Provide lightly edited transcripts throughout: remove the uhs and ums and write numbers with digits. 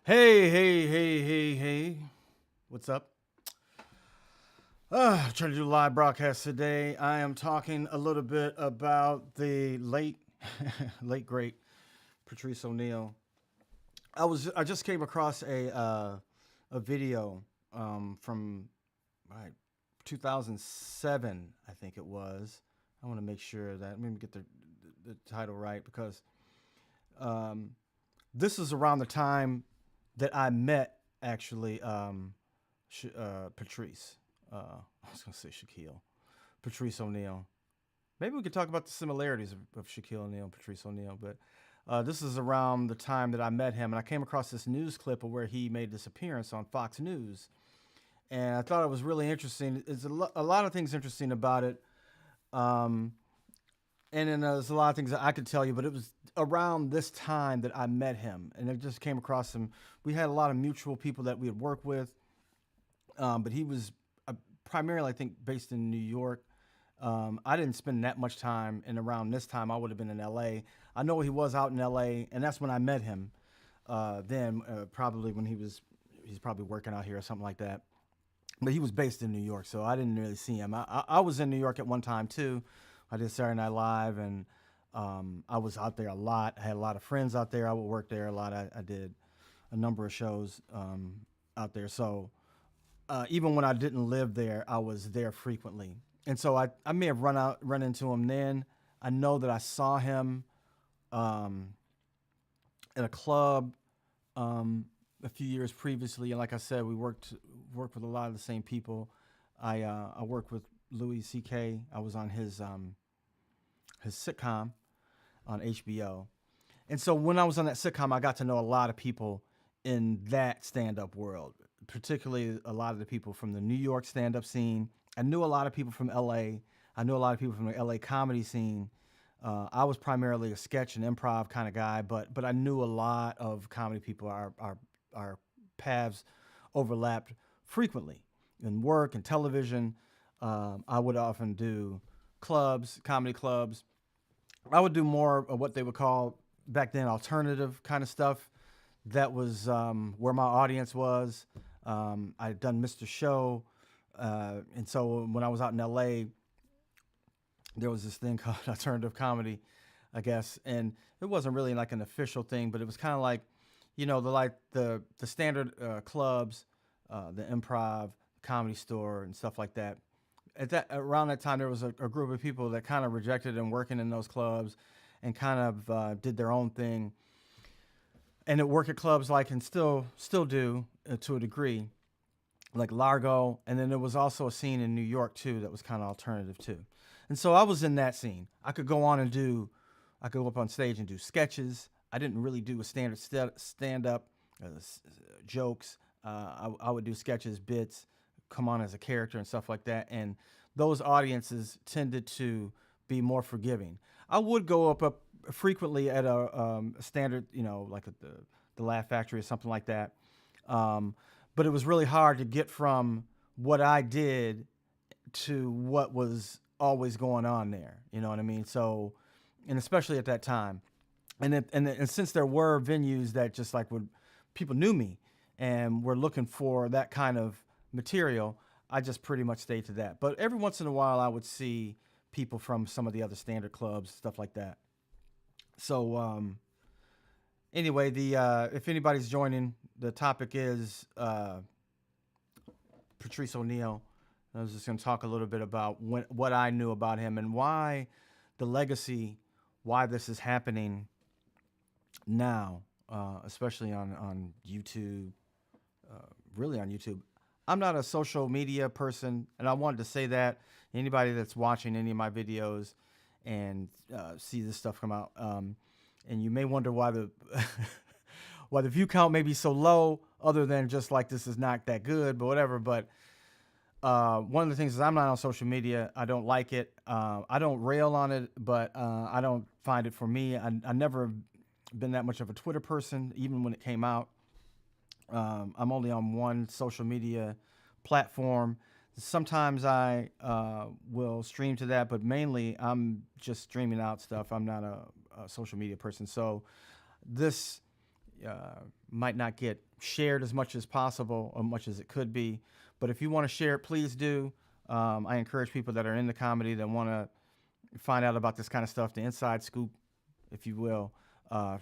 Hey. What's up? Trying to do a live broadcast today. I am talking a little bit about the late, late great Patrice O'Neal. I just came across a video from right, 2007, I think it was. I want to make sure that let me get the title right because this is around the time that I met actually Patrice. I was gonna say Shaquille, Patrice O'Neal. Maybe we could talk about the similarities of Shaquille O'Neal and Patrice O'Neal. But this is around the time that I met him, and I came across this news clip of where he made this appearance on Fox News, and I thought it was really interesting. There's a lot of things interesting about it. And then there's a lot of things that I could tell you, but it was around this time that I met him, and I just came across him. We had a lot of mutual people that we had worked with, but he was primarily, I think, based in New York. I didn't spend that much time, and around this time, I would have been in L.A. I know he was out in L.A., and that's when I met him. Probably when he's probably working out here or something like that. But he was based in New York, so I didn't really see him. I was in New York at one time too. I did Saturday Night Live, and I was out there a lot. I had a lot of friends out there. I would work there a lot. I did a number of shows out there. So even when I didn't live there, I was there frequently. And so I may have run into him then. I know that I saw him at a club a few years previously. And like I said, we worked with a lot of the same people. I worked with Louis C.K. I was on his sitcom on HBO. And so when I was on that sitcom, I got to know a lot of people in that stand-up world, particularly a lot of the people from the New York stand-up scene. I knew a lot of people from L.A. I knew a lot of people from the L.A. comedy scene. I was primarily a sketch and improv kind of guy, but I knew a lot of comedy people. Our paths overlapped frequently in work and television. I would often do comedy clubs. I would do more of what they would call back then alternative kind of stuff. That was where my audience was. I'd done Mr. Show. And so when I was out in LA, there was this thing called alternative comedy, I guess. And it wasn't really like an official thing, but it was kind of like, the standard clubs, the Improv, Comedy Store, and stuff like that. Around that time, there was a group of people that kind of rejected and working in those clubs, and kind of did their own thing. And it worked at clubs and still do to a degree, like Largo. And then there was also a scene in New York too that was kind of alternative too. And so I was in that scene. I could go up on stage and do sketches. I didn't really do a standard stand-up jokes. I would do sketches, bits, come on as a character and stuff like that. And those audiences tended to be more forgiving. I would go up frequently at a standard, like at the Laugh Factory or something like that. But it was really hard to get from what I did to what was always going on there. You know what I mean? So, and especially at that time. And since there were venues that just people knew me and were looking for that kind of material, I just pretty much stayed to that. But every once in a while, I would see people from some of the other standard clubs, stuff like that. So anyway, if anybody's joining, the topic is Patrice O'Neal. I was just going to talk a little bit about what I knew about him and why the legacy, why this is happening now, especially on YouTube, really on YouTube. I'm not a social media person, and I wanted to say that anybody that's watching any of my videos and see this stuff come out, and you may wonder why the why the view count may be so low, other than just this is not that good, but whatever. But one of the things is I'm not on social media. I don't like it. I don't rail on it, but I don't find it for me. I never been that much of a Twitter person, even when it came out. I'm only on one social media platform Sometimes I will stream to that, but mainly I'm just streaming out stuff. I'm not a social media person, so this might not get shared as much as possible or much as it could be. But if you want to share it, please do. I encourage people that are in the comedy that want to find out about this kind of stuff, the inside scoop, if you will,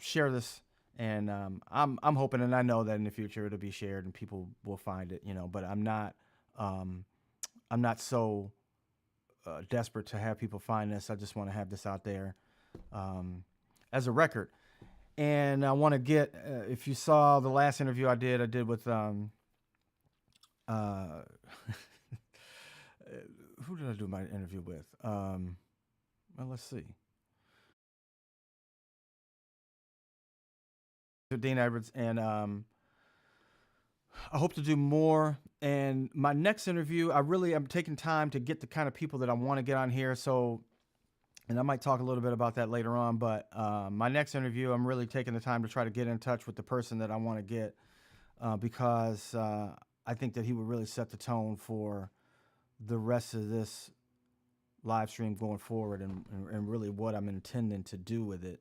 share this. And I'm hoping, and I know that in the future it'll be shared and people will find it, you know. But um, I'm not so desperate to have people find this. I just want to have this out there as a record. And I want to get, if you saw the last interview I did with who did I do my interview with? Well, let's see. Dean Edwards, and I hope to do more. And my next interview, I really am taking time to get the kind of people that I want to get on here. So, and I might talk a little bit about that later on. But my next interview, I'm really taking the time to try to get in touch with the person that I want to get because I think that he would really set the tone for the rest of this live stream going forward, and really what I'm intending to do with it.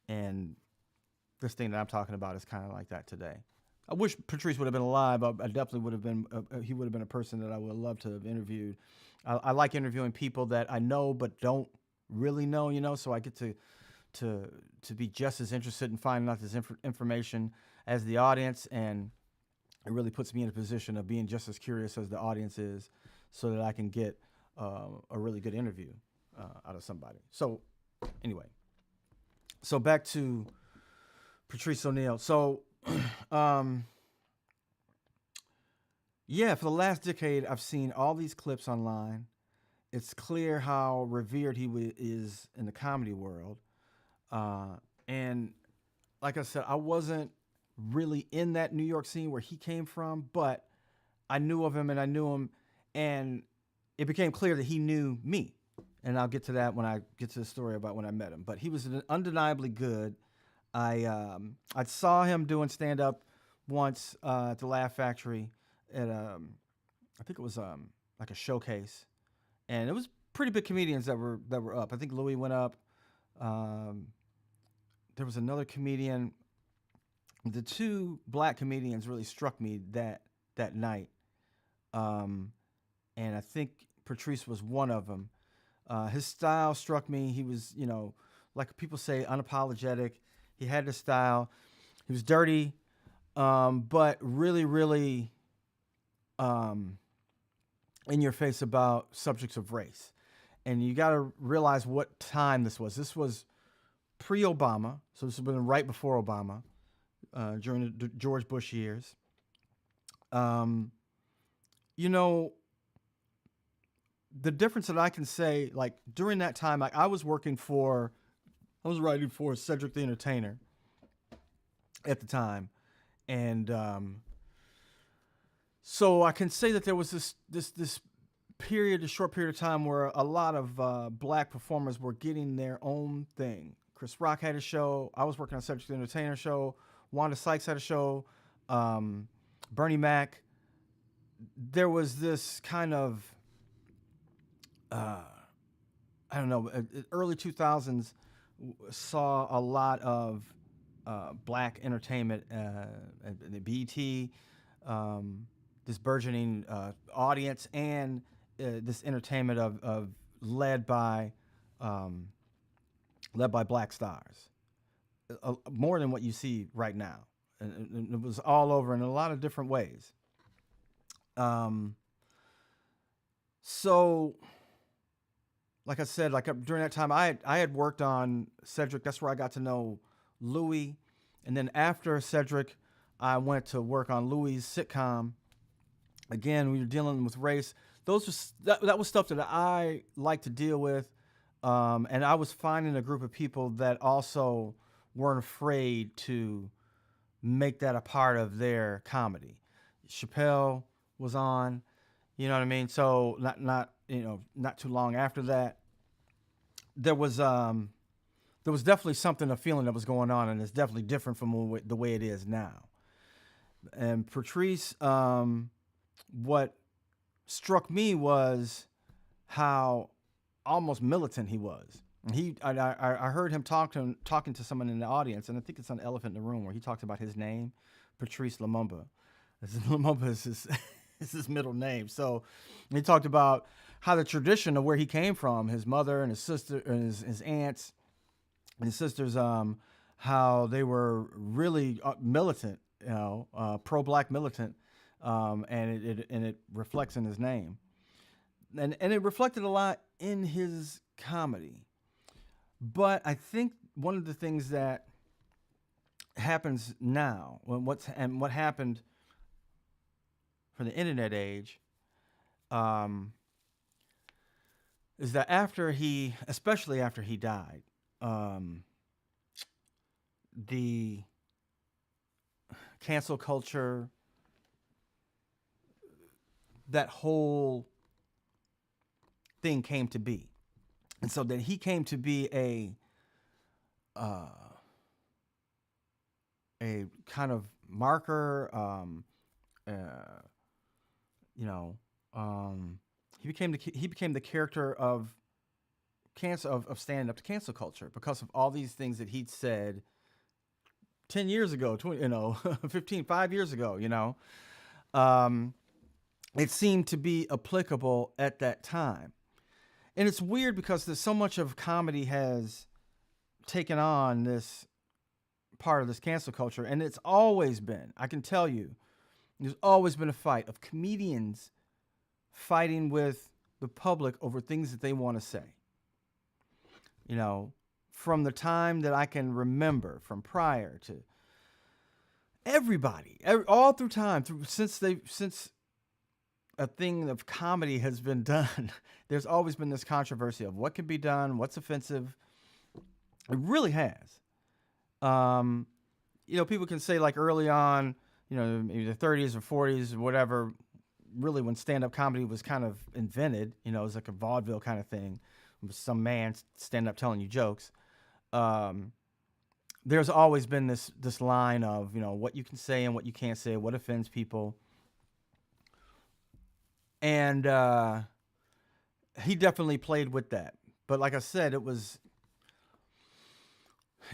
And this thing that I'm talking about is kind of like that today. I wish Patrice would have been alive. I definitely would have been. He would have been a person that I would love to have interviewed. I like interviewing people that I know but don't really know, you know. So I get to be just as interested in finding out this information as the audience, and it really puts me in a position of being just as curious as the audience is, so that I can get a really good interview out of somebody. So anyway, so back to Patrice O'Neal. So, yeah, for the last decade, I've seen all these clips online. It's clear how revered he is in the comedy world. And like I said, I wasn't really in that New York scene where he came from, but I knew of him and I knew him. And it became clear that he knew me. And I'll get to that when I get to the story about when I met him. But he was undeniably good. I saw him doing stand up once at the Laugh Factory at I think it was like a showcase, and it was pretty big comedians that were up. I think Louis went up. There was another comedian. The two black comedians really struck me that night, and I think Patrice was one of them. His style struck me. He was, you know, like people say, unapologetic. He had the style. He was dirty, but really, really in your face about subjects of race. And you got to realize what time this was. This was pre-Obama, so this has been right before Obama, during the George Bush years. You know, the difference that I can say, like during that time, like I was writing for Cedric the Entertainer at the time, and so I can say that there was this short period of time where a lot of black performers were getting their own thing. Chris Rock had a show. I was working on Cedric the Entertainer show. Wanda Sykes had a show. Bernie Mac. There was this kind of I don't know, early 2000s saw a lot of black entertainment, the BET, this burgeoning audience, and this entertainment of led by black stars, more than what you see right now. And it was all over in a lot of different ways. So, like I said, like during that time, I had worked on Cedric. That's where I got to know Louis, and then after Cedric, I went to work on Louis' sitcom. Again, we were dealing with race. That was stuff that I like to deal with, and I was finding a group of people that also weren't afraid to make that a part of their comedy. Chappelle was on, you know what I mean. So not too long after that, there was definitely a feeling that was going on, and it's definitely different from the way it is now. And Patrice, what struck me was how almost militant he was. I heard him talking to someone in the audience, and I think it's on Elephant in the Room, where he talked about his name, Patrice Lumumba. Lumumba is his, is his middle name. So he talked about how the tradition of where he came from, his mother and his sister and his aunts and his sisters, how they were really militant, pro-black militant, and it reflects in his name, and it reflected a lot in his comedy. But I think one of the things that happens now, what happened for the internet age, is that especially after he died, the cancel culture, that whole thing came to be. And so that he came to be a kind of marker, he became the character of stand up to cancel culture because of all these things that he'd said 10 years ago, 20, 15, 5 years ago, it seemed to be applicable at that time. And it's weird because there's so much of comedy has taken on this part of this cancel culture. And it's always been, I can tell you, there's always been a fight of comedians fighting with the public over things that they want to say. From the time that I can remember, from prior to everybody, all through time, since a thing of comedy has been done, there's always been this controversy of what can be done, what's offensive. It really has. People can say like early on, maybe the 30s or 40s or whatever, really when stand-up comedy was kind of invented, it was like a vaudeville kind of thing, with some man standing up telling you jokes. There's always been this line of, what you can say and what you can't say, what offends people. And he definitely played with that. But like I said, it was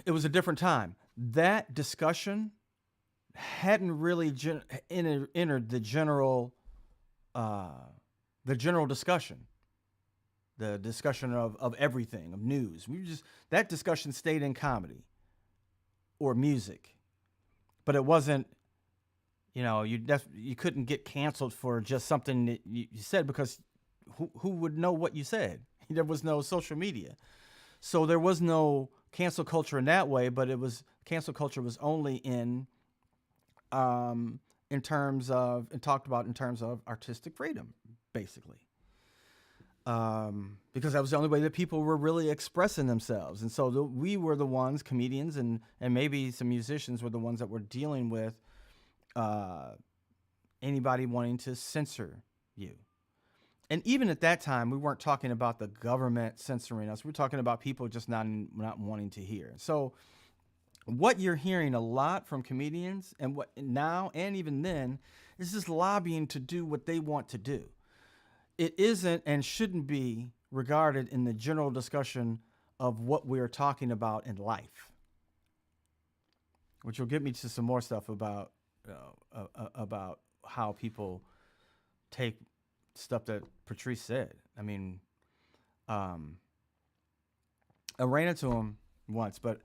a different time. That discussion hadn't really entered the general discussion, the discussion of everything, of news. That discussion stayed in comedy or music, but it wasn't. You couldn't get canceled for just something that you said, because who would know what you said? There was no social media. So there was no cancel culture in that way, but cancel culture was only in terms of, and talked about in terms of artistic freedom, basically. Because that was the only way that people were really expressing themselves. And so we were the ones, comedians and maybe some musicians, were the ones that were dealing with anybody wanting to censor you. And even at that time, we weren't talking about the government censoring us. We're talking about people just not wanting to hear. So what you're hearing a lot from comedians, and what now and even then, is this lobbying to do what they want to do. It isn't and shouldn't be regarded in the general discussion of what we're talking about in life, which will get me to some more stuff about how people take stuff that Patrice said. I mean, I ran into him once, but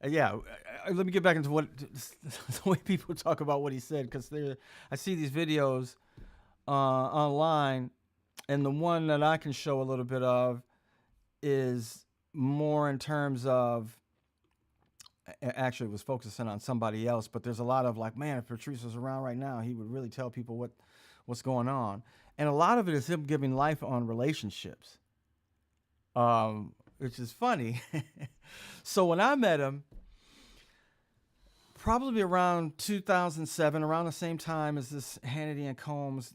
let me get back into the way people talk about what he said, because I see these videos online, and the one that I can show a little bit of is more in terms of, actually it was focusing on somebody else, but there's a lot of like, man, if Patrice was around right now, he would really tell people what's going on. And a lot of it is him giving life on relationships, which is funny. So when I met him, probably around 2007, around the same time as this Hannity and Combs,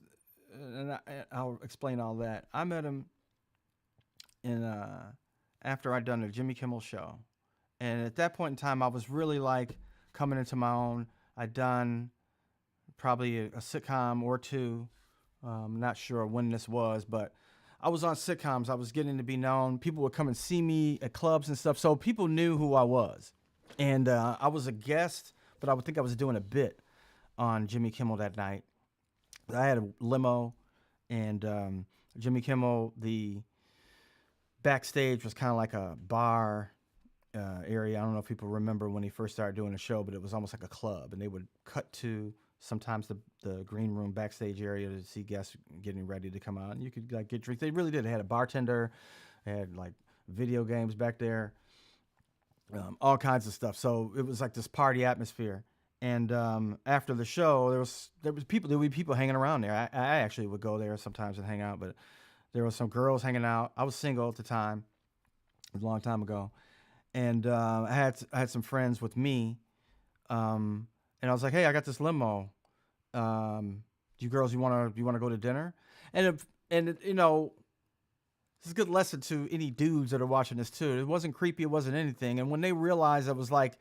and I'll explain all that. I met him after I'd done the Jimmy Kimmel show. And at that point in time, I was really like coming into my own. I'd done probably a sitcom or two, Not sure when this was, but I was on sitcoms. I was getting to be known. People would come and see me at clubs and stuff, so people knew who I was. And I was a guest, but I would think I was doing a bit on Jimmy Kimmel that night. I had a limo, and Jimmy Kimmel, the backstage was kind of like a bar area. I don't know if people remember when he first started doing the show, but it was almost like a club, and they would cut to sometimes the green room backstage area to see guests getting ready to come out, and you could like get drinks. They really did. They had a bartender, they had like video games back there, all kinds of stuff. So it was like this party atmosphere. And after the show, there would be people hanging around there. I actually would go there sometimes and hang out, but there were some girls hanging out. I was single at the time, it was a long time ago, and I had some friends with me, and I was like, hey, I got this limo. You girls, you wanna go to dinner? You know, it's a good lesson to any dudes that are watching this too. It wasn't creepy, it wasn't anything. And when they realized I was like,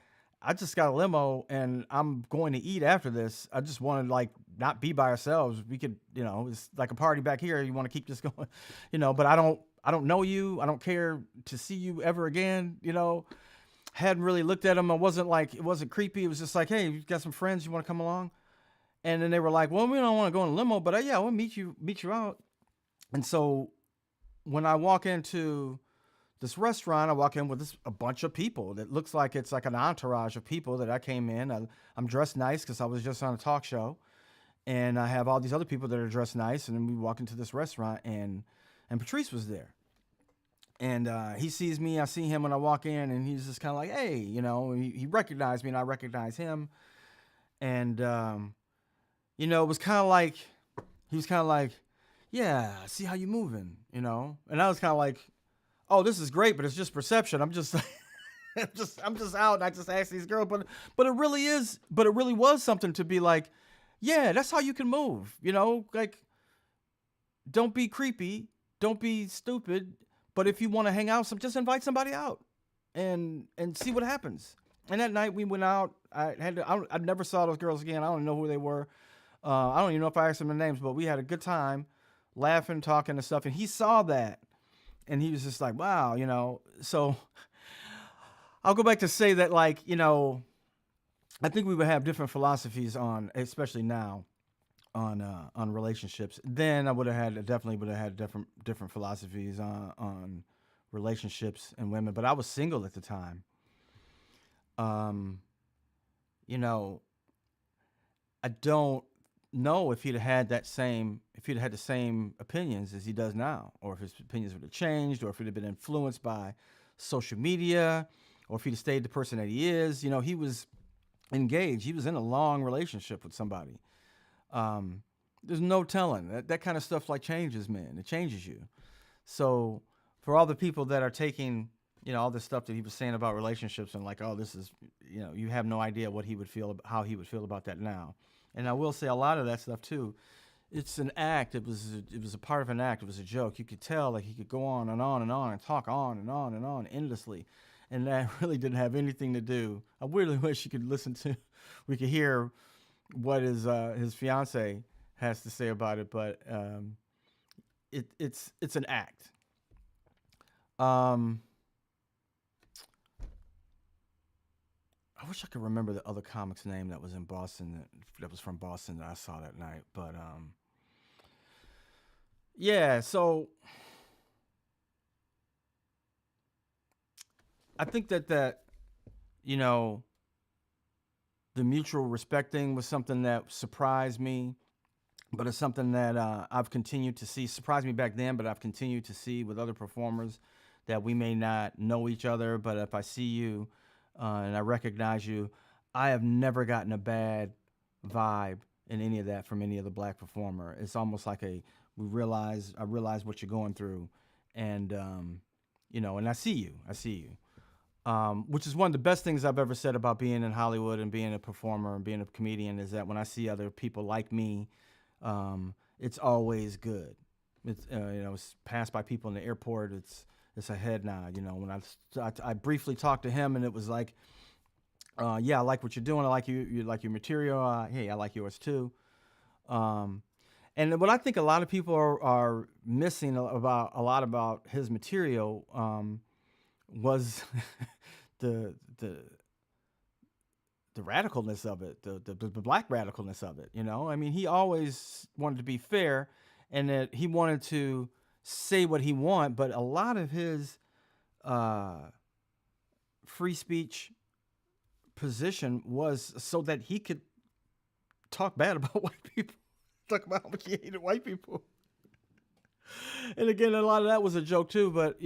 I just got a limo and I'm going to eat after this. I just want to like not be by ourselves. We could, it's like a party back here. You want to keep this going, but I don't know you. I don't care to see you ever again. Hadn't really looked at them. It wasn't creepy. It was just like, hey, you got some friends. You want to come along? And then they were like, well, we don't want to go in a limo, but yeah, we'll meet you out. And so when I walk into this restaurant, I walk in with a bunch of people that looks like it's like an entourage of people that I came in. I'm dressed nice because I was just on a talk show, and I have all these other people that are dressed nice. And then we walk into this restaurant, and Patrice was there, and he sees me. I see him when I walk in, and he's just kind of like, hey, he recognized me, and I recognize him, and it was kind of like he was kind of like, yeah, I see how you moving, and I was kind of like, oh, this is great, but it's just perception. I'm just I'm just out, and I just ask these girls, but it really was something to be like, yeah, that's how you can move, like, don't be creepy, don't be stupid, but if you want to hang out, just invite somebody out and see what happens. And that night we went out. I never saw those girls again. I don't know who they were. I don't even know if I asked them their names, but we had a good time, laughing, talking and stuff. And he saw that. And he was just like, wow, so I'll go back to say that, like, I think we would have different philosophies especially now, on relationships. Then I definitely would have had different philosophies on relationships and women. But I was single at the time. I don't know if he'd had the same opinions as he does now, or if his opinions would have changed, or if he'd have been influenced by social media, or if he'd have stayed the person that he is. He was engaged. He was in a long relationship with somebody. There's no telling. That kind of stuff like changes men. It changes you. So for all the people that are taking, all this stuff that he was saying about relationships and like, oh, this is, you have no idea how he would feel about that now. And I will say a lot of that stuff too, it's an act. It was a part of an act. It was a joke. You could tell like he could go on and on and on and talk on and on and on endlessly. And that really didn't have anything to do. I really wish we could hear what his fiance has to say about it, but it's an act. I wish I could remember the other comic's name that was in Boston, that was from Boston, that I saw that night. But yeah, so I think that the mutual respecting was something that surprised me, but it's something that I've continued to see. Surprised me back then, but I've continued to see with other performers, that we may not know each other, but if I see you and I recognize you, I have never gotten a bad vibe in any of that from any other black performer. It's almost like I realize what you're going through, and and I see you, which is one of the best things I've ever said about being in Hollywood and being a performer and being a comedian, is that when I see other people like me, it's always good. It's it's passed by people in the airport. It's a head nod. When I briefly talked to him, and it was like, yeah, I like what you're doing. I like you like your material. Hey, I like yours too. And what I think a lot of people are missing about a lot about his material was the the the radicalness of it, the black radicalness of it. You know, I mean, he always wanted to be fair, and that he wanted to say what he wanted, but a lot of his uh, free speech position was so that he could talk bad about white people, talk about how much he hated white people. And again, a lot of that was a joke too. But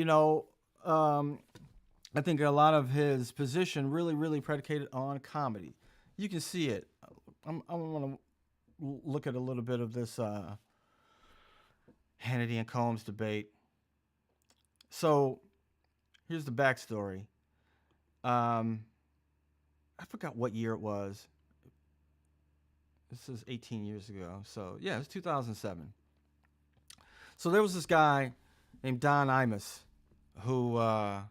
I think a lot of his position really predicated on comedy. You can see it. I want to look at a little bit of this Hannity and Combs debate. So here's the backstory. I forgot what year it was. This is 18 years ago. So yeah, it's 2007. So there was this guy named Don Imus who I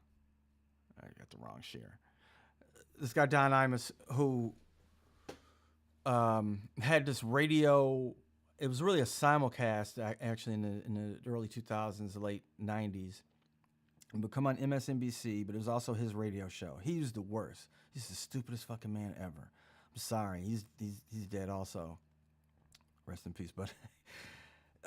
got the wrong share. This guy Don Imus who had this radio. It was really a simulcast actually in the early 2000s, late 90s. It would come on MSNBC, but it was also his radio show. He was the worst. He's the stupidest fucking man ever. I'm sorry. He's dead also. Rest in peace, but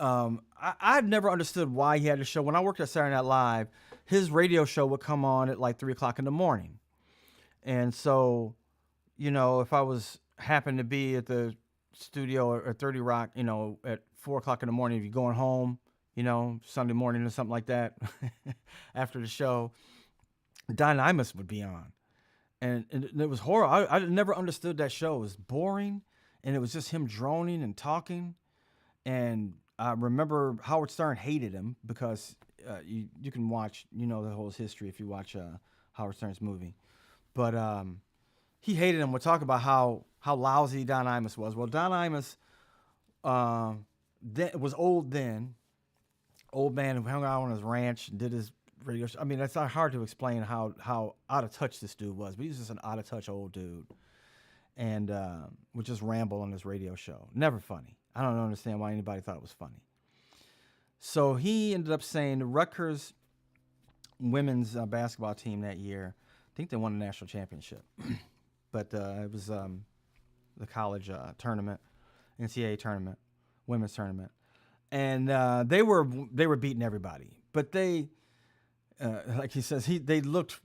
I've never understood why he had a show. When I worked at Saturday Night Live, his radio show would come on at like 3 o'clock in the morning. And so, if I happened to be at the studio or 30 Rock, at 4 o'clock in the morning, if you're going home, Sunday morning or something like that, after the show, Don Imus would be on. And it was horrible. I never understood that show. It was boring, and it was just him droning and talking. And I remember Howard Stern hated him because you can watch, the whole history if you watch Howard Stern's movie. But he hated him. We're talking about how lousy Don Imus was. Well, Don Imus was old then. Old man who hung out on his ranch and did his radio show. I mean, that's not hard to explain how out of touch this dude was, but he was just an out of touch old dude, and would just ramble on his radio show. Never funny. I don't understand why anybody thought it was funny. So he ended up saying the Rutgers women's basketball team that year, I think they won the national championship, but it was the college tournament, NCAA tournament, women's tournament. And they were beating everybody, but they, like he says, they looked,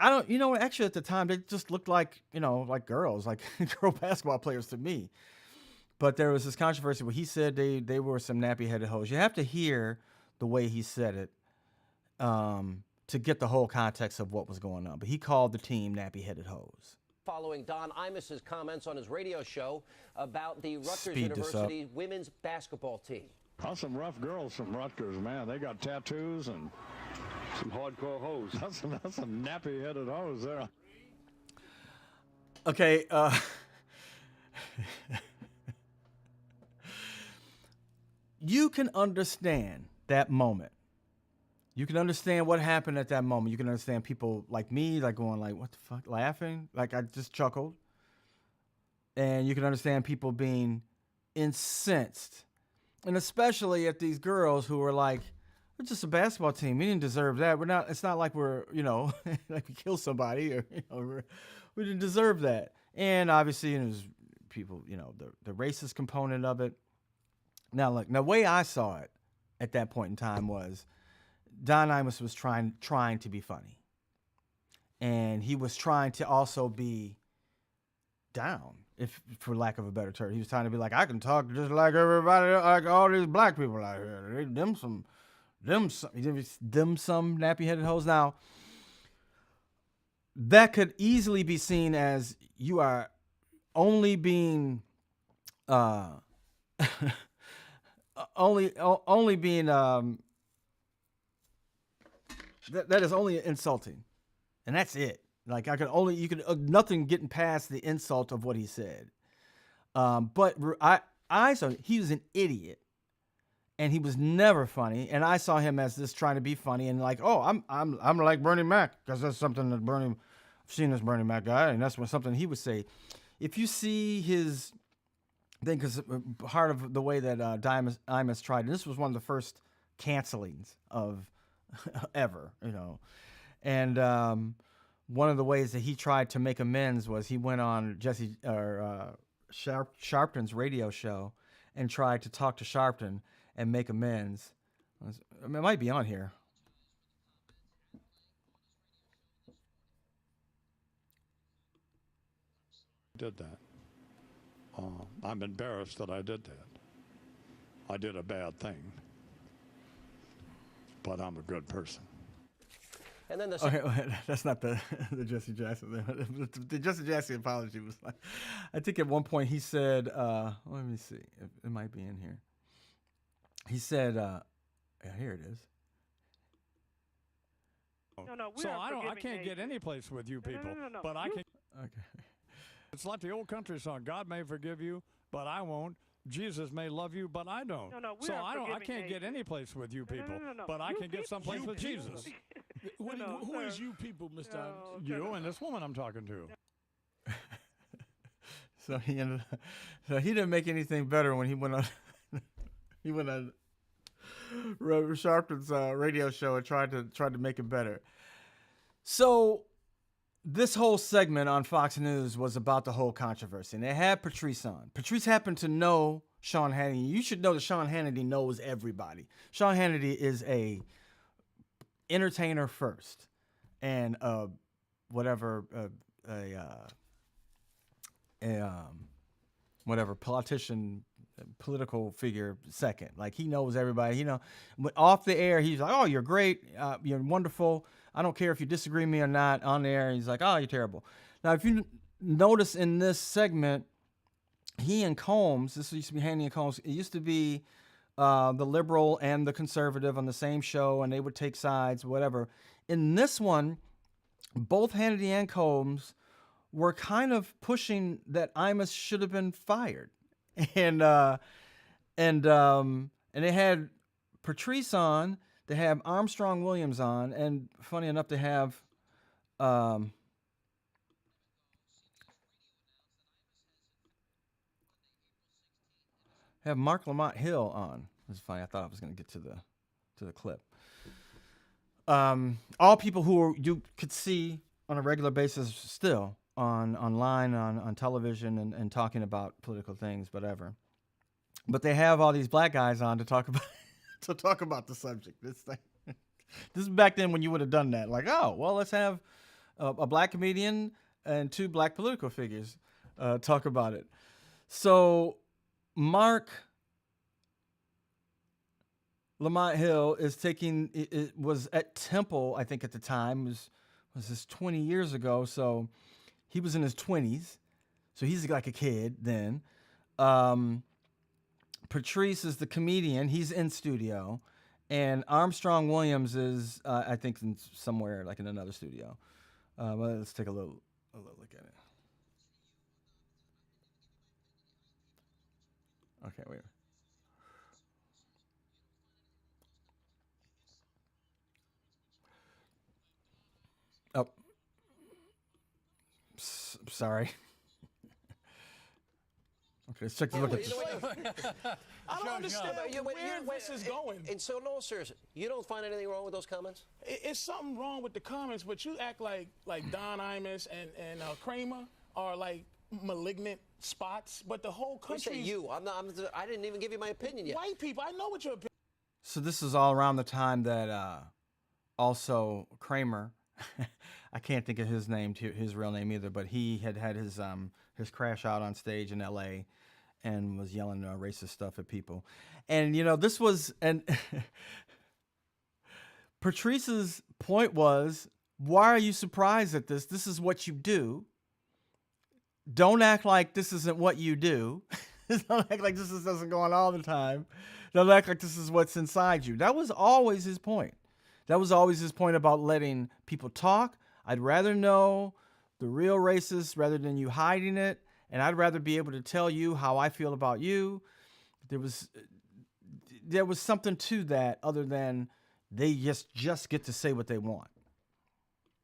actually at the time they just looked like like girls, like girl basketball players to me. But there was this controversy where he said they were some nappy headed hoes. You have to hear the way he said it to get the whole context of what was going on. But he called the team nappy headed hoes. Following Don Imus's comments on his radio show about the Rutgers University women's basketball team. Oh, some rough girls from Rutgers, man. They got tattoos and some hardcore hoes. That's some nappy-headed hoes there. Okay. You can understand that moment. You can understand what happened at that moment. You can understand people like me, like going like, what the fuck, laughing? Like I just chuckled. And you can understand people being incensed. And especially at these girls who were like, we're just a basketball team. We didn't deserve that. It's not like we're, like we killed somebody or, we didn't deserve that. And obviously, it was people, the racist component of it. Now, look, the way I saw it at that point in time was, Don Imus was trying to be funny, and he was trying to also be down, if for lack of a better term. He was trying to be like, I can talk just like everybody, like all these black people out here. Them some nappy headed hoes. Now, that could easily be seen as you are only being only being that is only insulting, and that's it. Like nothing getting past the insult of what he said. But I saw he was an idiot, and he was never funny. And I saw him as this trying to be funny and like, oh, I'm like Bernie Mac, because that's something that I've seen this Bernie Mac guy, and that's something he would say. If you see his thing because part of the way that Imus tried, this was one of the first cancelings of ever, and one of the ways that he tried to make amends was he went on Sharpton's radio show and tried to talk to Sharpton and make amends. It might be on here. Did that. I'm embarrassed that I did that. I did a bad thing, but I'm a good person. And then okay, that's not the Jesse Jackson. The Jesse Jackson apology was like, I think at one point he said, let me see, it might be in here. He said, yeah, here it is. No, so I can't get any place with you people, no. But I can. Okay. It's like the old country song, God may forgive you, but I won't. Jesus may love you, but I don't. We so are I can't get any place with you people, but I can get someplace with Jesus. Who is you people, Mr. You and this woman I'm talking to. So he didn't make anything better when he went on Sharpton's radio show and tried to make it better. So this whole segment on Fox News was about the whole controversy, and they had Patrice on. Patrice happened to know Sean Hannity. You should know that Sean Hannity knows everybody. Sean Hannity is a entertainer first, and whatever politician, political figure second. Like, he knows everybody. Off the air, he's like, "Oh, you're great. You're wonderful. I don't care if you disagree with me or not." On the air, he's like, "Oh, you're terrible." Now, if you notice in this segment, he and Combs, this used to be Hannity and Combs, it used to be the liberal and the conservative on the same show, and they would take sides, whatever. In this one, both Hannity and Combs were kind of pushing that Imus should have been fired. And they had Patrice on, they have Armstrong Williams on, and funny enough, they have Mark Lamont Hill on. It's funny. I thought I was going to get to the clip. All people who you could see on a regular basis still online, on television, and talking about political things, whatever. But they have all these black guys on to talk about the subject. This is back then when you would have done that. Like, oh, well, let's have a black comedian and two black political figures talk about it. So Mark Lamont Hill is taking, it was at Temple, I think at the time, was this 20 years ago. So he was in his 20s. So he's like a kid then. Patrice is the comedian. He's in studio. And Armstrong Williams is, I think, somewhere like in another studio. Well, let's take a little look at it. Okay, wait. Oh, sorry. Okay, let's check the look at this. I don't understand where this is going. And so, no, seriously, you don't find anything wrong with those comments? It's something wrong with the comments, but you act like Don Imus and Kramer are like malignant spots, but the whole country. You. I didn't even give you my opinion yet. White people, I know what your opinion. So this is all around the time that also Kramer, I can't think of his real name either, but he had his crash out on stage in L.A. and was yelling racist stuff at people. And, this was, and Patrice's point was, why are you surprised at this? This is what you do. Don't act like this isn't what you do. Don't act like this doesn't go on all the time. Don't act like this is what's inside you. That was always his point. That was always his point about letting people talk. I'd rather know the real racist rather than you hiding it. And I'd rather be able to tell you how I feel about you. There was something to that other than they just get to say what they want.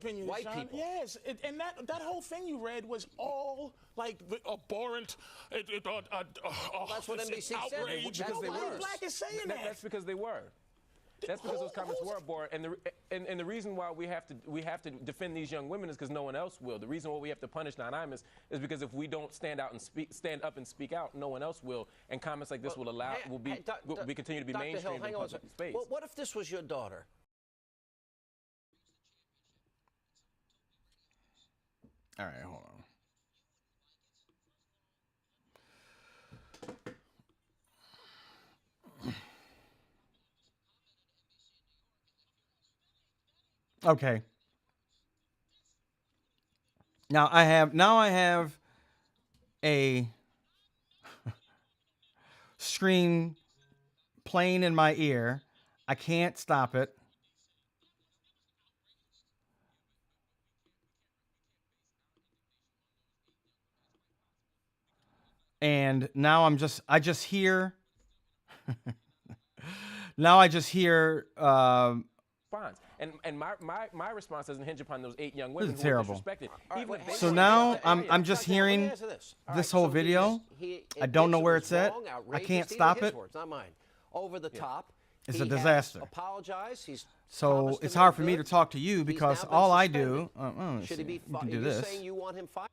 opinion, White Sean. people. Yes, and that whole thing you read was all like abhorrent. That's what NBC said. Outrage. That's Nobody worse. black is saying that. That's because they were. That's because those comments were abhorrent, and the reason why we have to defend these young women is because no one else will. The reason why we have to punish non-Imus is because if we don't stand up and speak out, no one else will, and comments like this will continue to be Dr. mainstream Hill, in public space. Well, what if this was your daughter? All right, hold on. Okay. Now I have a screen playing in my ear. I can't stop it. And now I just hear now I just hear Response. And my response doesn't hinge upon those 8 young women This is who were terrible. disrespected. Even if they So were- now Dr. I'm just Hill, let me hearing answer this. this So whole video. I don't know where it's at. I can't stop His it. words, not mine. Over the top. It's He a has disaster. Apologized. He's So promised to it's make hard for me to good. talk to you He's because now been all I suspended. do. Should he be you fired? can do You're this. saying you want him fired?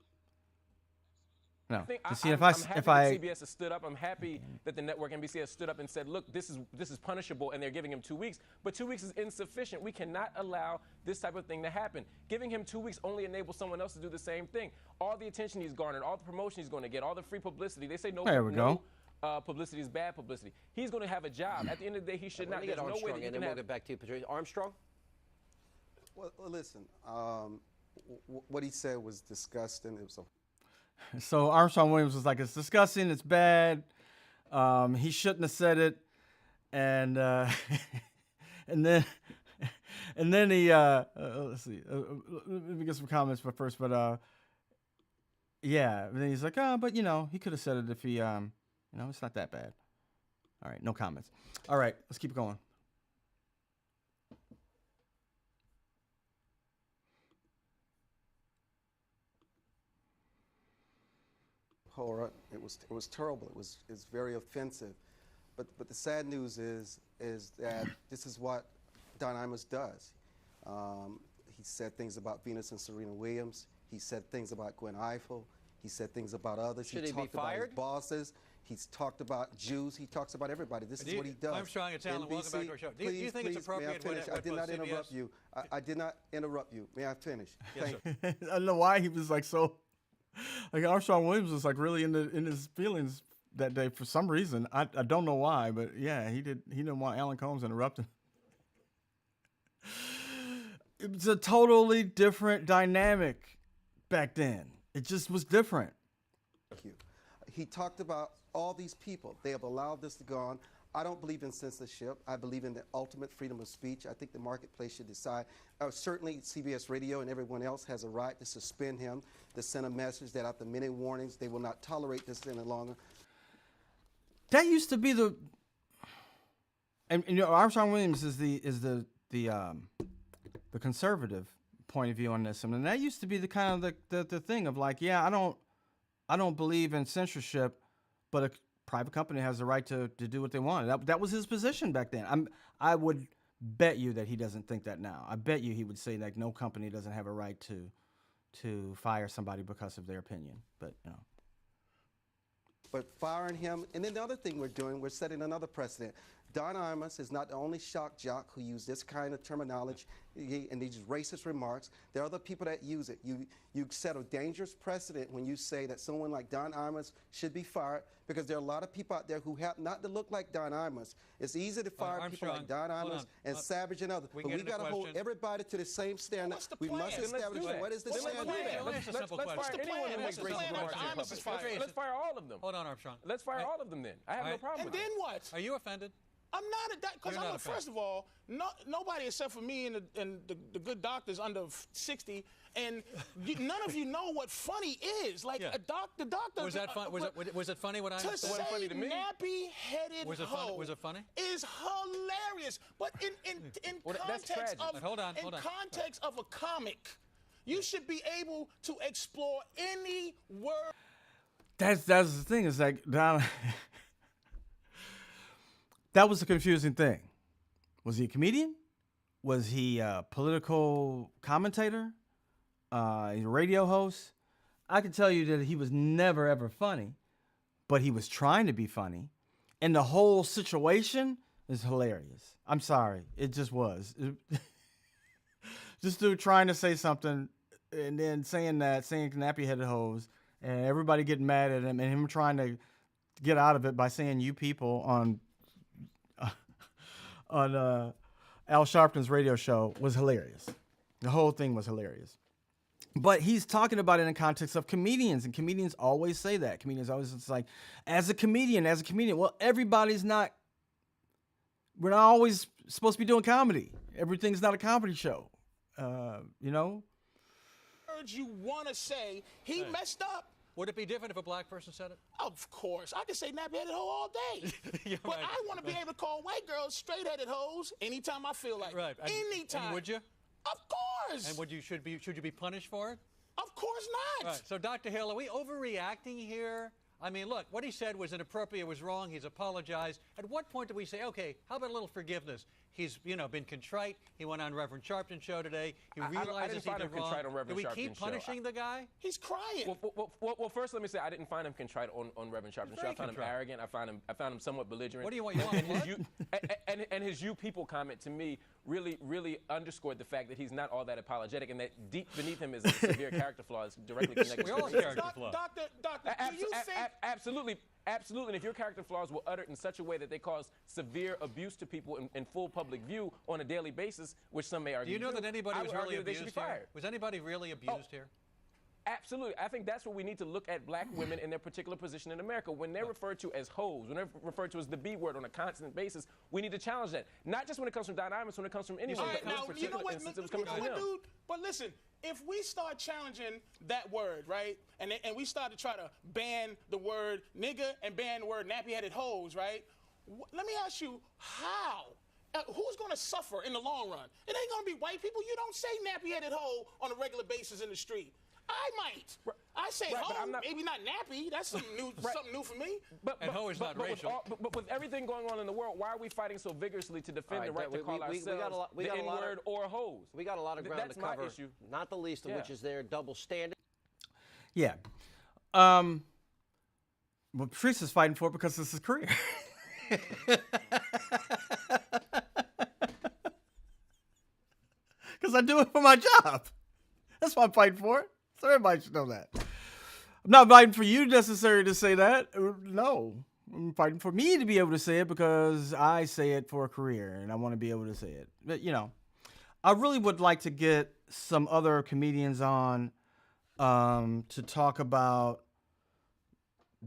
No. I See, I'm if I happy if that I CBS has stood up. I'm happy that the network NBC has stood up and said, look, this is punishable, and they're giving him 2 weeks. But 2 weeks is insufficient. We cannot allow this type of thing to happen. Giving him 2 weeks only enables someone else to do the same thing. All the attention he's garnered, all the promotion he's going to get, all the free publicity. They say There we go. publicity is bad publicity. He's going to have a job. At the end of the day, he should Let not. me There's get no way Armstrong, that you and can then we'll have. get back to you, Patrice. Armstrong? Well, listen, what he said was disgusting. It was a So Armstrong Williams was like, it's disgusting, it's bad. He shouldn't have said it. And and then he let's see. Let me get some comments first. But yeah, and then he's like, but he could have said it if he it's not that bad. All right, no comments. All right, let's keep going. horror. It was terrible. It's very offensive. But the sad news is that this is what Don Imus does. He said things about Venus and Serena Williams. He said things about Gwen Ifill. He said things about others. Should he be talked about his fired? bosses. He's talked about Jews. He talks about everybody. This is what he does. Armstrong and Talon, welcome back to our show. Do you think it's appropriate May I finish? what I did not CBS? interrupt you. I did not interrupt you. May I finish? Thank you. I don't know why he was like so. Like Armstrong Williams was like really in his feelings that day for some reason. I don't know why, but yeah, he didn't want Alan Combs interrupting. It was a totally different dynamic back then. It just was different. Thank you. He talked about all these people. They have allowed this to go on. I don't believe in censorship. I believe in the ultimate freedom of speech. I think the marketplace should decide. Certainly, CBS Radio and everyone else has a right to suspend him, to send a message that after many warnings, they will not tolerate this any longer. That used to be the, and Armstrong Williams is the conservative point of view on this, and that used to be the kind of the thing of like, yeah, I don't believe in censorship, but a private company has the right to do what they want. That was his position back then. I would bet you that he doesn't think that now. I bet you he would say like no company doesn't have a right to fire somebody because of their opinion. But But firing him, and then the other thing we're doing, we're setting another precedent. Don Imus is not the only shock jock who use this kind of terminology and these racist remarks. There are other people that use it. You set a dangerous precedent when you say that someone like Don Imus should be fired, because there are a lot of people out there who happen not to look like Don Imus. It's easy to fire people Armstrong, like Don hold Imus on. and Savage and others, we but get we into got to hold question. everybody to the same standard. What's the We plan? must Then let's establish do that. what is the What's the standard. plan? Let's ask a simple Let's question. fire anyone who What's makes the racist plan? remarks. Dr. Imus is fired. Let's fire all of them. Hold on, Armstrong. Let's fire all of them then. I have no Alright. problem And with then that. what? Are you offended? I'm not a because You're I'm not a first of all, nobody except for me and the good doctors under 60, and none of you know what funny is. Like Yeah. the doctor. Was that fun? Was it funny what I To said? say funny to me. nappy-headed Was it hoe funny? is hilarious. hilarious. But in Well, that's context tragic. of Hold on. context of a comic, you should be able to explore any word. That's the thing. Is like Don. That was the confusing thing. Was he a comedian? Was he a political commentator? A radio host? I can tell you that he was never ever funny, but he was trying to be funny, and the whole situation is hilarious. I'm sorry, it just was. Just dude trying to say something, and then saying nappy-headed hoes, and everybody getting mad at him, and him trying to get out of it by saying "you people" on Al Sharpton's radio show was hilarious. The whole thing was hilarious. But he's talking about it in context of comedians, and comedians always say that. Comedians always, it's like, as a comedian. Well, everybody's not. We're not always supposed to be doing comedy. Everything's not a comedy show, you know. Words you want to say, he messed up. Would it be different if a black person said it? Of course, I can say nappy-headed hoe all day. But right. I want to be able to call white girls straight-headed hoes anytime I feel like Right. it. Anytime. And would you? Of course. And should you be punished for it? Of course not. Right. So, Dr. Hill, are we overreacting here? I mean, look, what he said was inappropriate, was wrong. He's apologized. At what point do we say, okay, how about a little forgiveness? He's, been contrite. He went on Reverend Sharpton's show today. He realizes he did wrong. Do we keep punishing the guy? He's crying. Well, first let me say I didn't find him contrite on Reverend Sharpton's show. I found him arrogant. I found him somewhat belligerent. What do you want? You want blood? And his "you people" comment to me really underscored the fact that he's not all that apologetic, and that deep beneath him is a severe character flaw that's directly connected. We all have to character flaws. Doctor, do you think... Absolutely. And if your character flaws were uttered in such a way that they cause severe abuse to people in full public view on a daily basis, which some may argue. Do you know that anybody was really abused here? here? Was anybody really abused here? Absolutely. I think that's where we need to look at black women in their particular position in America. When they're referred to as hoes, when they're referred to as the B word on a constant basis, we need to challenge that. Not just when it comes from Don Imus, when it comes from anyone. All right, but in now, this particular instance, it was coming from him. dude? But listen, if we start challenging that word, right, and we start to try to ban the word nigga and ban the word nappy-headed hoes, right, let me ask you, how? Who's going to suffer in the long run? It ain't going to be white people. You don't say nappy-headed hoe on a regular basis in the street. I might. I say hoe, maybe not nappy. That's something new, something new for me. And hoe is not racial. But with everything going on in the world, why are we fighting so vigorously to defend the right to call ourselves the N-word or hoes? We got a lot of ground That's to cover, my issue. not the least of which is their double standard. Yeah. Well, Patrice is fighting for it because it's his career. Because I do it for my job. That's why I'm fighting for it. So everybody should know that. I'm not fighting for you necessarily to say that. No. I'm fighting for me to be able to say it because I say it for a career and I want to be able to say it. But, I really would like to get some other comedians on to talk about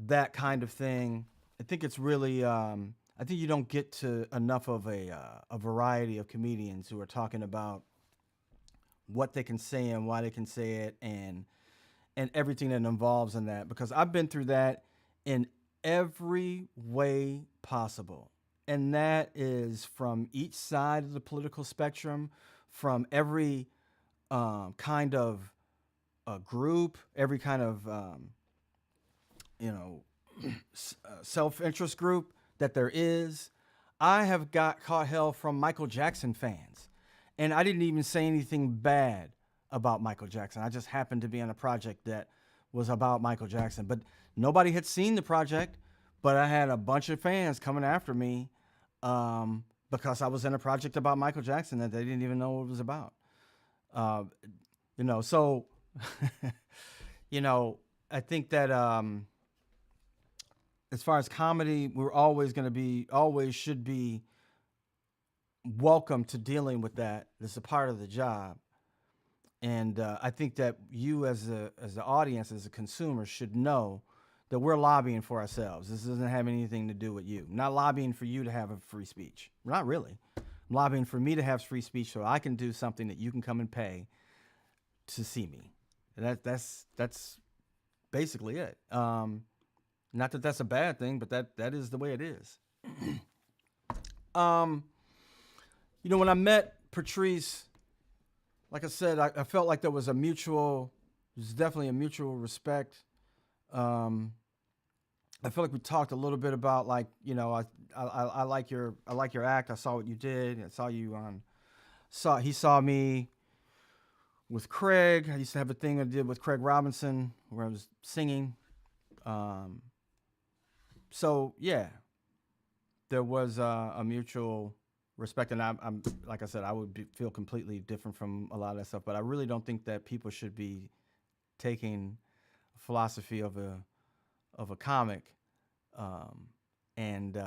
that kind of thing. I think it's really, I think you don't get to enough of a variety of comedians who are talking about what they can say and why they can say it and everything that involves in that, because I've been through that in every way possible. And that is from each side of the political spectrum, from every kind of group, every kind of, self-interest group that there is. I have caught hell from Michael Jackson fans. And I didn't even say anything bad about Michael Jackson. I just happened to be on a project that was about Michael Jackson. But nobody had seen the project, but I had a bunch of fans coming after me because I was in a project about Michael Jackson that they didn't even know what it was about. So, I think that as far as comedy, we're always should be welcome to dealing with that. It's a part of the job. And I think that you as the audience, as a consumer, should know that we're lobbying for ourselves. This doesn't have anything to do with you. I'm not lobbying for you to have a free speech. Not really. I'm lobbying for me to have free speech so I can do something that you can come and pay to see me. And that's basically it. Not that that's a bad thing, but that is the way it is. You know, when I met Patrice, like I said, I felt like there was definitely a mutual respect. I feel like we talked a little bit about, like, you know, I like your act. I saw what you did. I saw you he saw me with Craig. I used to have a thing I did with Craig Robinson where I was singing. So yeah, there was a mutual respect, and I'm like I said, I would feel completely different from a lot of that stuff. But I really don't think that people should be taking philosophy of a comic and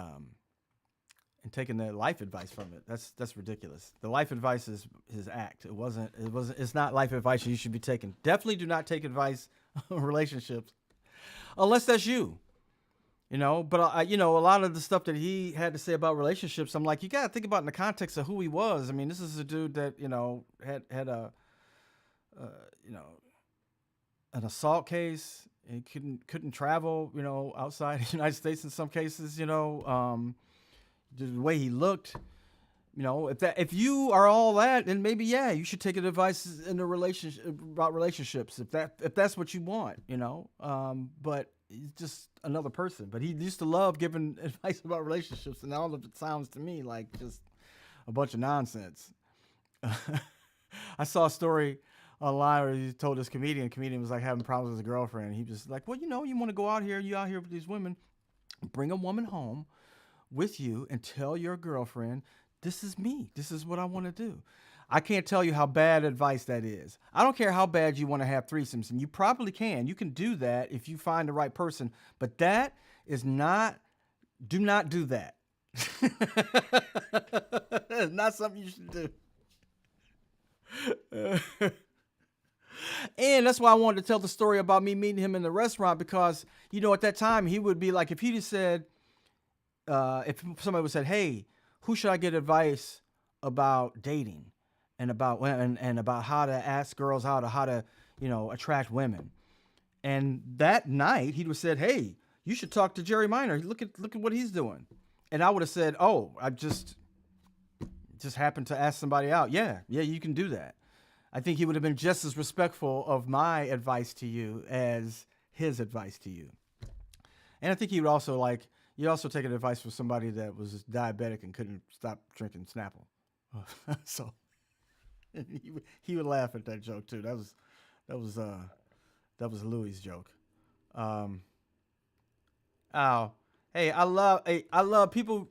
taking the life advice from it. That's ridiculous. The life advice is his act. It's not life advice you should be taking. Definitely do not take advice on relationships unless that's you. You know, but you know, a lot of the stuff that he had to say about relationships, I'm like, you got to think about in the context of who he was. I mean, this is a dude that, you know, had a you know, an assault case. He couldn't travel, you know, outside the United States in some cases, you know, the way he looked, you know, if you are all that, then maybe, yeah, you should take advice in a relationship about relationships if that's what you want, you know, but he's just another person. But he used to love giving advice about relationships, and all of it sounds to me like just a bunch of nonsense. I saw a story online where he told this comedian. The comedian was like having problems with his girlfriend. He was like, well, you know, you want to go out here, you out here with these women, bring a woman home with you and tell your girlfriend, this is me. This is what I want to do. I can't tell you how bad advice that is. I don't care how bad you want to have threesomes, and you probably can. You can do that if you find the right person, but that is not, do not do that. It's not something you should do. And that's why I wanted to tell the story about me meeting him in the restaurant, because, you know, at that time he would be like, if he just said, if somebody would said, hey, who should I get advice about dating and about how to ask girls out or how to, you know, attract women. And that night he would have said, hey, you should talk to Jerry Minor. Look at what he's doing. And I would have said, oh, I just happened to ask somebody out. Yeah, you can do that. I think he would have been just as respectful of my advice to you as his advice to you. And I think he would also you also take advice from somebody that was diabetic and couldn't stop drinking Snapple. So he would laugh at that joke too. That was Louis' joke. Hey, I love people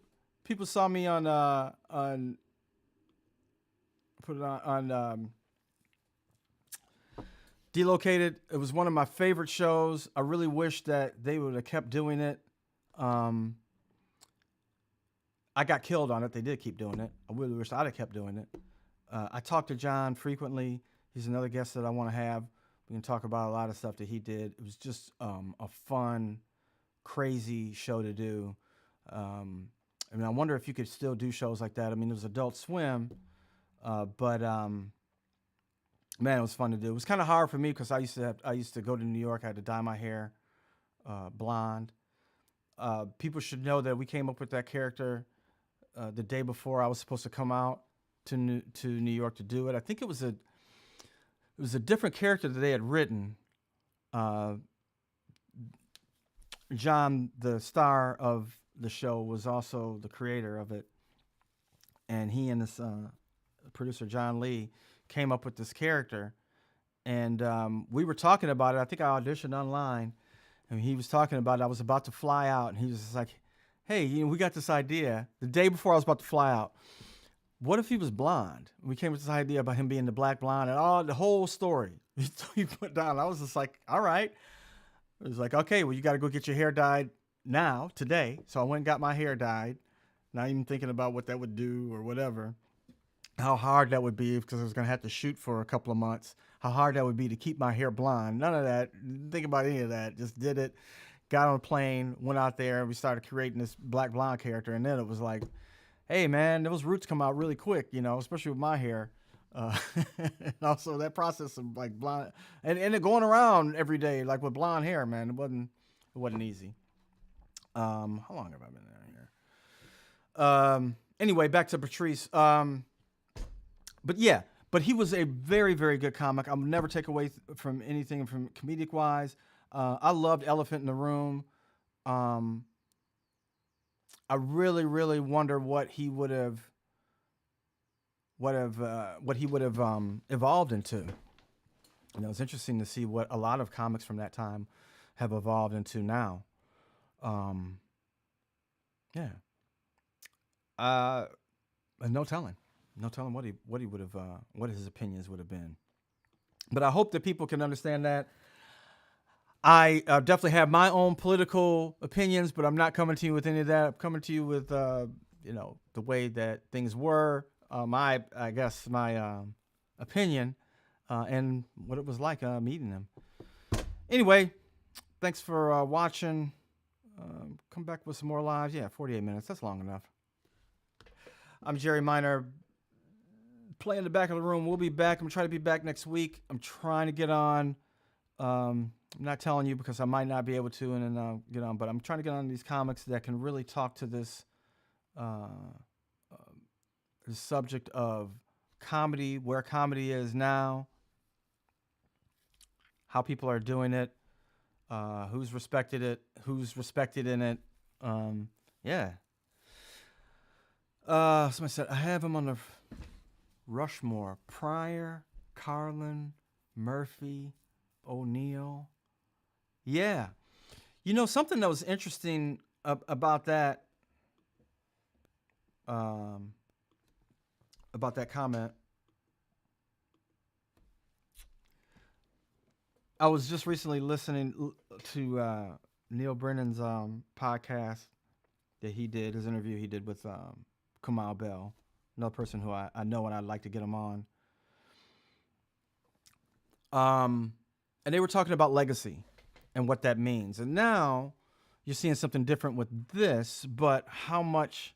saw me on Delocated. It was one of my favorite shows. I really wish that they would have kept doing it. I got killed on it. They did keep doing it. I really wish I'd have kept doing it. I talk to John frequently. He's another guest that I want to have. We can talk about a lot of stuff that he did. It was just a fun, crazy show to do. I mean, I wonder if you could still do shows like that. I mean, it was Adult Swim, but man, it was fun to do. It was kind of hard for me because I used to go to New York. I had to dye my hair blonde. People should know that we came up with that character the day before I was supposed to come out to New York to do it. I think it was a different character that they had written. John, the star of the show, was also the creator of it, and he and this producer John Lee came up with this character, and we were talking about it. I think I auditioned online, and he was talking about it. I was about to fly out, and he was just like, hey, you know, we got this idea the day before I was about to fly out. What if he was blonde? We came with this idea about him being the black blonde and the whole story. He put down. I was just like, all right. It was like, okay, well, you got to go get your hair dyed now, today. So I went and got my hair dyed, not even thinking about what that would do or whatever. How hard that would be, because I was going to have to shoot for a couple of months. How hard that would be to keep my hair blonde. None of that. Didn't think about any of that. Just did it. Got on a plane, went out there, and we started creating this black blonde character. And then it was like, hey, man, those roots come out really quick, you know, especially with my hair. And also that process of like blonde and it going around every day, like with blonde hair, man, it wasn't easy. How long have I been there? Anyway, back to Patrice. but yeah, but he was a very, very good comic. I'll never take away from anything from comedic wise. I loved Elephant in the Room. I really, really wonder what he would have, evolved into. You know, it's interesting to see what a lot of comics from that time have evolved into now. Yeah. No telling what he would have, what his opinions would have been. But I hope that people can understand that. I definitely have my own political opinions, but I'm not coming to you with any of that. I'm coming to you with, the way that things were, my opinion, and what it was like meeting him. Anyway, thanks for watching. Come back with some more lives. Yeah, 48 minutes. That's long enough. I'm Jerry Minor. Play in the back of the room. We'll be back. I'm trying to be back next week. I'm trying to get on. I'm not telling you because I might not be able to and then get on, but I'm trying to get on these comics that can really talk to this the subject of comedy, where comedy is now, how people are doing it, who's respected in it. Yeah. Somebody said, I have him on the Rushmore. Pryor, Carlin, Murphy, O'Neal. Yeah. You know, something that was interesting about that comment. I was just recently listening to Neil Brennan's podcast that he did, his interview he did with Kamal Bell, another person who I know and I'd like to get him on. And they were talking about legacy and what that means. And now you're seeing something different with this, but how much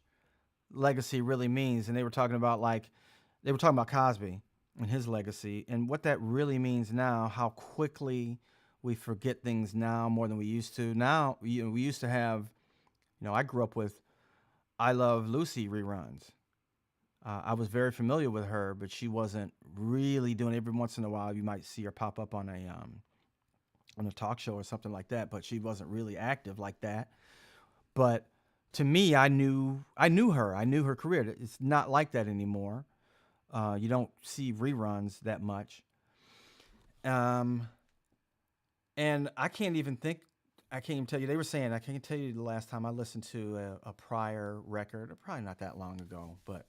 legacy really means. And they were talking about Cosby and his legacy and what that really means now, how quickly we forget things now more than we used to. Now, we used to have, I grew up with I Love Lucy reruns. I was very familiar with her, but she wasn't really doing it. Every once in a while, you might see her pop up on a talk show or something like that, but she wasn't really active like that. But to me, I knew her. I knew her career. It's not like that anymore. You don't see reruns that much. And I can't even tell you. They were saying, I can't tell you the last time I listened to a Pryor record, probably not that long ago, but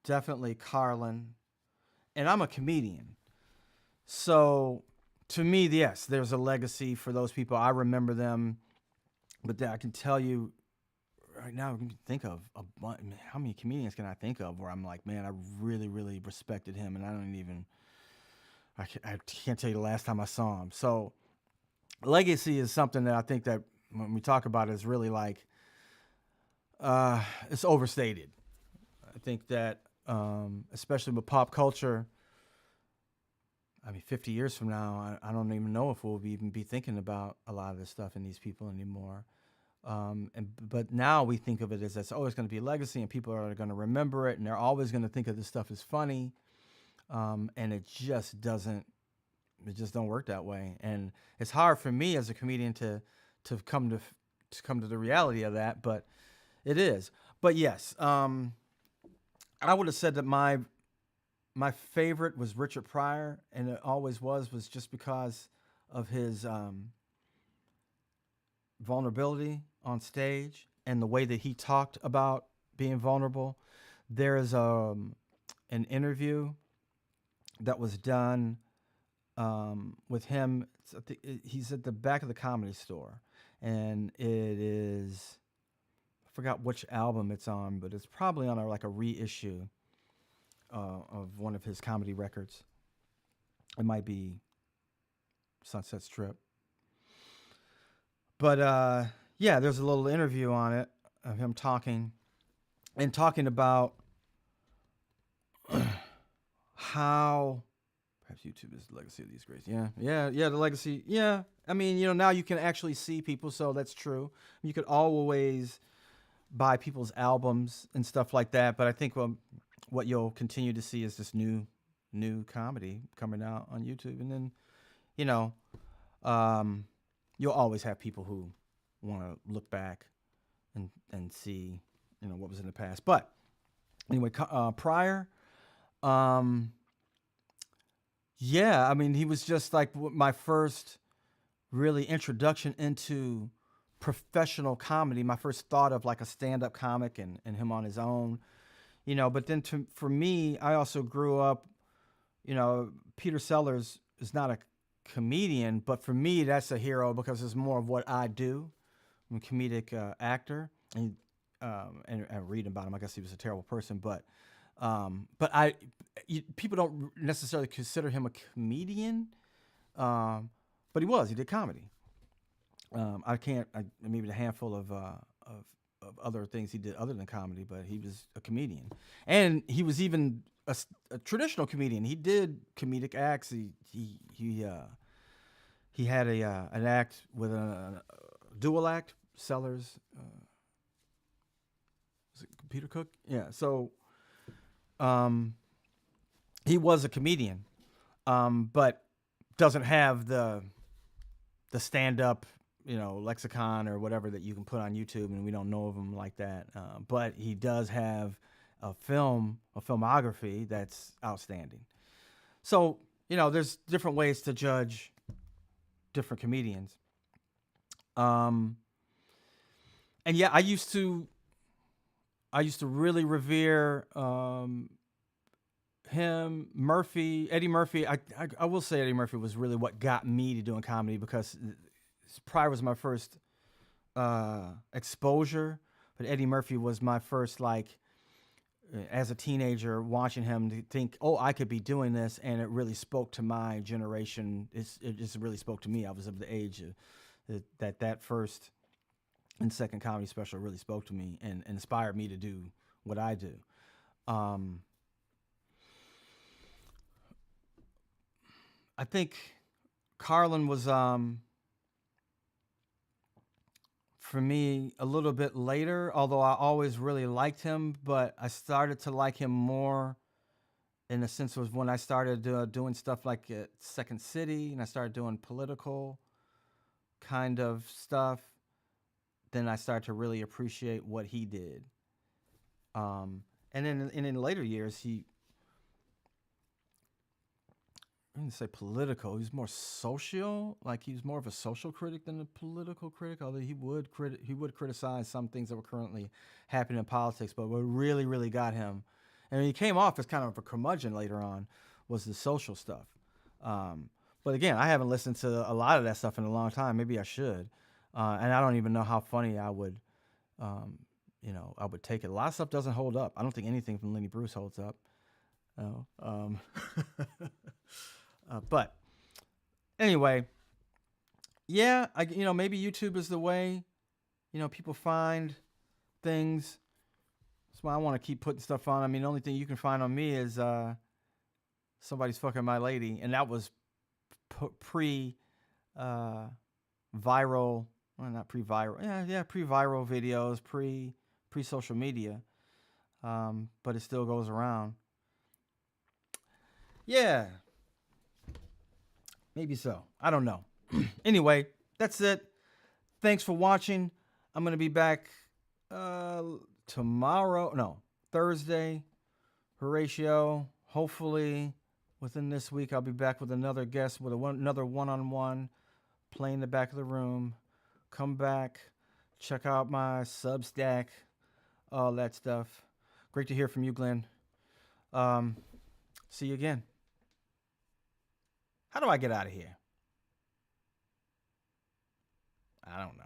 definitely Carlin. And I'm a comedian. So to me, yes, there's a legacy for those people. I remember them, but I can tell you right now, I can think of how many comedians can I think of where I'm like, man, I really, really respected him, and I can't tell you the last time I saw him. So legacy is something that I think that when we talk about it is really like, it's overstated. I think that, especially with pop culture, 50 years from now, I don't even know if we'll even be thinking about a lot of this stuff and these people anymore. But now we think of it as it's always going to be a legacy, and people are going to remember it, and they're always going to think of this stuff as funny. And it just don't work that way. And it's hard for me as a comedian to come to the reality of that, but it is. But yes, I would have said that my favorite was Richard Pryor, and it always was just because of his vulnerability on stage and the way that he talked about being vulnerable. There is an interview that was done with him. He's at the back of the Comedy Store, and it is, I forgot which album it's on, but it's probably on a reissue of one of his comedy records. It might be Sunset Strip. But yeah, there's a little interview on it of him talking about how perhaps YouTube is the legacy of these greats. Yeah, the legacy. Yeah, now you can actually see people, so that's true. You could always buy people's albums and stuff like that, but I think what you'll continue to see is this new comedy coming out on YouTube, and then you'll always have people who want to look back and see what was in the past. But anyway, Pryor, yeah, I mean, he was just like my first really introduction into professional comedy, my first thought of like a stand-up comic and him on his own, but then for me, I also grew up, Peter Sellers is not a comedian, but for me, that's a hero because it's more of what I do. I'm a comedic actor, and reading about him, I guess he was a terrible person, but people don't necessarily consider him a comedian, but he did comedy. Maybe a handful of other things he did other than comedy, but he was a comedian, and he was even a traditional comedian. He did comedic acts. He had an act with a dual act. Sellers, was it Peter Cook? Yeah. So, he was a comedian, but doesn't have the stand-up, lexicon or whatever that you can put on YouTube, and we don't know of him like that. But he does have a filmography that's outstanding. So, there's different ways to judge different comedians. And yeah, I used to really revere him, Eddie Murphy. I will say Eddie Murphy was really what got me to doing comedy, because Pryor was my first exposure, but Eddie Murphy was my first, like, as a teenager, watching him to think, oh, I could be doing this, and it really spoke to my generation. It just really spoke to me. I was of the age that first and second comedy special really spoke to me and inspired me to do what I do. I think Carlin was, for me, a little bit later, although I always really liked him, but I started to like him more in the sense was when I started doing stuff like at Second City, and I started doing political kind of stuff. Then I started to really appreciate what he did. And then in later years, I didn't say political. He was more social. Like, he was more of a social critic than a political critic. Although he would criticize some things that were currently happening in politics. But what really, really got him, and he came off as kind of a curmudgeon later on, was the social stuff. But again, I haven't listened to a lot of that stuff in a long time. Maybe I should. And I don't even know how funny I would, I would take it. A lot of stuff doesn't hold up. I don't think anything from Lenny Bruce holds up. But anyway, yeah, maybe YouTube is the way, people find things. That's why I want to keep putting stuff on. I mean, the only thing you can find on me is somebody's fucking my lady, and that was pre-viral. Well, not pre-viral. Yeah, pre-viral videos, pre-social media. But it still goes around. Yeah. Maybe so. I don't know. Anyway, that's it. Thanks for watching. I'm going to be back Thursday, Horatio. Hopefully within this week, I'll be back with another guest with another one-on-one, playing the back of the room. Come back, check out my Substack, all that stuff. Great to hear from you, Glenn. See you again. How do I get out of here? I don't know.